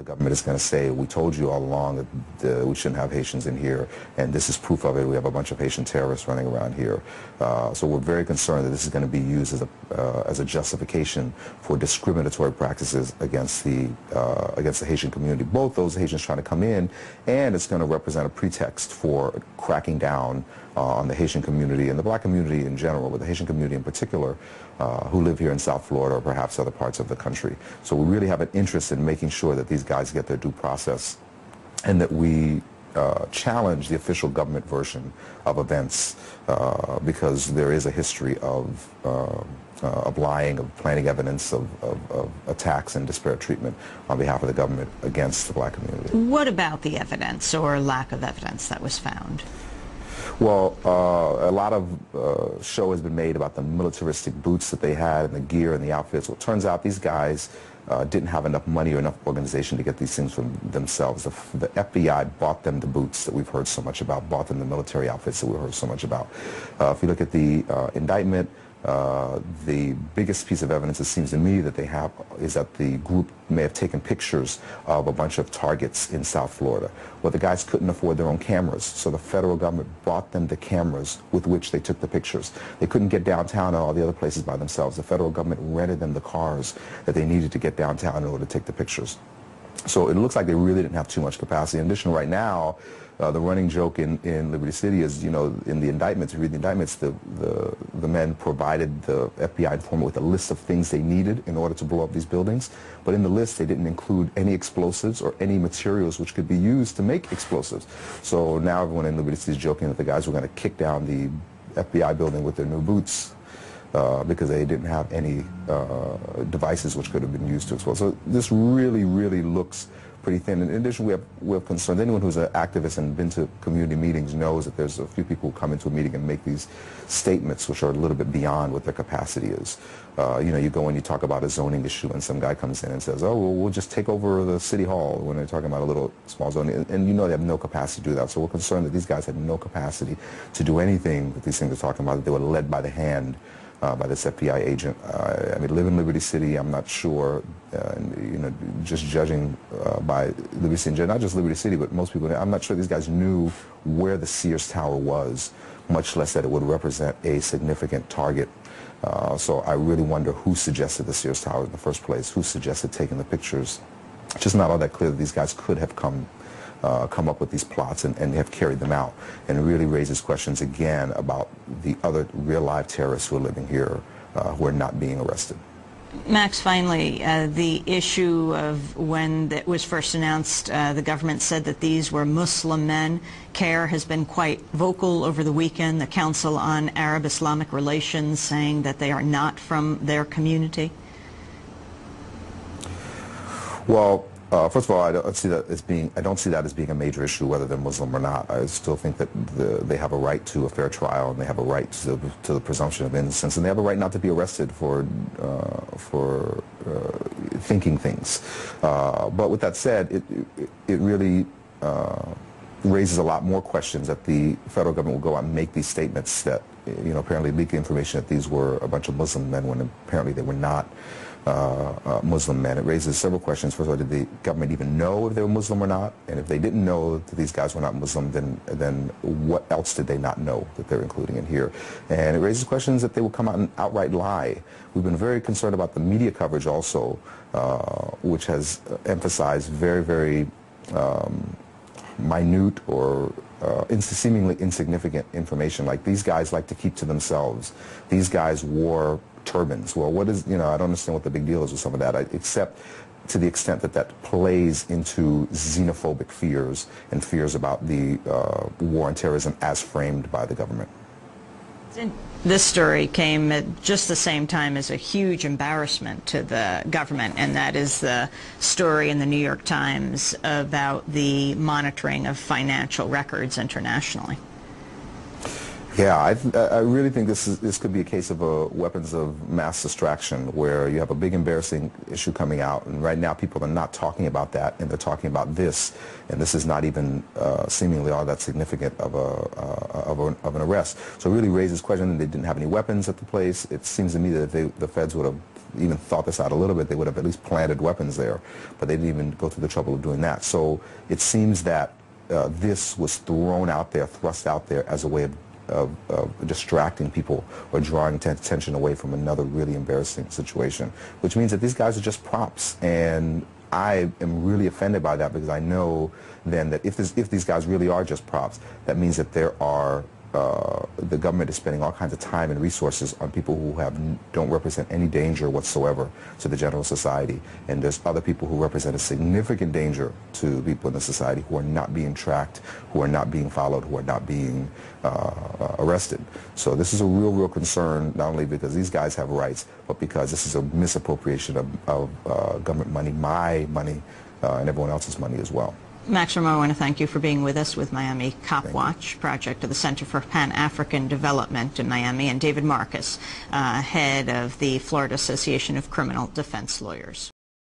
government is going to say, we told you all along that we shouldn't have Haitians in here, and this is proof of it. We have a bunch of Haitian terrorists running around here. So we're very concerned that this is going to be used as a justification for discriminatory practices against the Haitian community. Both those Haitians trying to come in, and it's going to represent a pretext for cracking down on the Haitian community and the black community in general, but the Haitian community in particular, who live here in South Florida or perhaps other parts of the country. So we really have an interest in making sure that these guys get their due process, and that we challenge the official government version of events, because there is a history of lying, of planting evidence, of attacks and disparate treatment on behalf of the government against the black community. What about the evidence or lack of evidence that was found? Well, a lot of show has been made about the militaristic boots that they had and the gear and the outfits. Well, it turns out these guys didn't have enough money or enough organization to get these things from themselves. The FBI bought them the boots that we've heard so much about, bought them the military outfits that we've heard so much about. If you look at the indictment, the biggest piece of evidence it seems to me that they have is that the group may have taken pictures of a bunch of targets in South Florida. Well, the guys couldn't afford their own cameras, so the federal government bought them the cameras with which they took the pictures. They couldn't get downtown and all the other places by themselves. The federal government rented them the cars that they needed to get downtown in order to take the pictures. So it looks like they really didn't have too much capacity. In addition, right now, the running joke in Liberty City is, you know, in the indictments, you read the indictments, the men provided the FBI informant with a list of things they needed in order to blow up these buildings. But in the list, they didn't include any explosives or any materials which could be used to make explosives. So now everyone in Liberty City is joking that the guys were going to kick down the FBI building with their new boots because they didn't have any devices which could have been used to explode. So this really, really looks pretty thin. In addition, we have concerns. Anyone who's an activist and been to community meetings knows that there's a few people who come into a meeting and make these statements which are a little bit beyond what their capacity is. You know, you go and you talk about a zoning issue and some guy comes in and says, oh, well, we'll just take over the city hall, when they're talking about a little small zoning. And you know they have no capacity to do that. So we're concerned that these guys had no capacity to do anything that these things are talking about, that they were led by the hand by this FBI agent. I mean, live in Liberty City, I'm not sure, you know, just judging by Liberty City, not just Liberty City, but most people, I'm not sure these guys knew where the Sears Tower was, much less that it would represent a significant target. So I really wonder who suggested the Sears Tower in the first place, who suggested taking the pictures. It's just not all that clear that these guys could have come up with these plots and have carried them out. And it really raises questions again about the other real live terrorists who are living here who are not being arrested. Max, finally, the issue of when it was first announced, the government said that these were Muslim men. CAIR has been quite vocal over the weekend, the Council on Arab-Islamic Relations, saying that they are not from their community. Well, first of all, I don't see that as being a major issue, whether they're Muslim or not. I still think that they have a right to a fair trial, and they have a right to the presumption of innocence, and they have a right not to be arrested for thinking things. But with that said, it really raises a lot more questions that the federal government will go out and make these statements that, you know, apparently leak information that these were a bunch of Muslim men when apparently they were not Muslim men. It raises several questions. First of all, did the government even know if they were Muslim or not? And if they didn't know that these guys were not Muslim, then what else did they not know that they're including in here? And it raises questions that they will come out and outright lie. We've been very concerned about the media coverage also, which has emphasized very, very minute or seemingly insignificant information, like these guys like to keep to themselves. These guys wore turbans. Well, what is, you know, I don't understand what the big deal is with some of that, except to the extent that that plays into xenophobic fears and fears about the war on terrorism as framed by the government. This story came at just the same time as a huge embarrassment to the government, and that is the story in the New York Times about the monitoring of financial records internationally. Yeah, I really think this could be a case of weapons of mass distraction, where you have a big embarrassing issue coming out, and right now people are not talking about that, and they're talking about this, and this is not even seemingly all that significant of an arrest. So it really raises question. They didn't have any weapons at the place. It seems to me that if the feds would have even thought this out a little bit, they would have at least planted weapons there. But they didn't even go through the trouble of doing that. So it seems that this was thrown out there, thrust out there as a way of distracting people or drawing attention away from another really embarrassing situation, which means that these guys are just props. And I am really offended by that, because I know then that if these guys really are just props, that means that the government is spending all kinds of time and resources on people who don't represent any danger whatsoever to the general society. And there's other people who represent a significant danger to people in the society who are not being tracked, who are not being followed, who are not being arrested. So this is a real concern, not only because these guys have rights, but because this is a misappropriation of government money, my money, and everyone else's money as well. Max Rameau, I want to thank you for being with us with Miami Cop Watch Project of the Center for Pan-African Development in Miami, and David Marcus, head of the Florida Association of Criminal Defense Lawyers.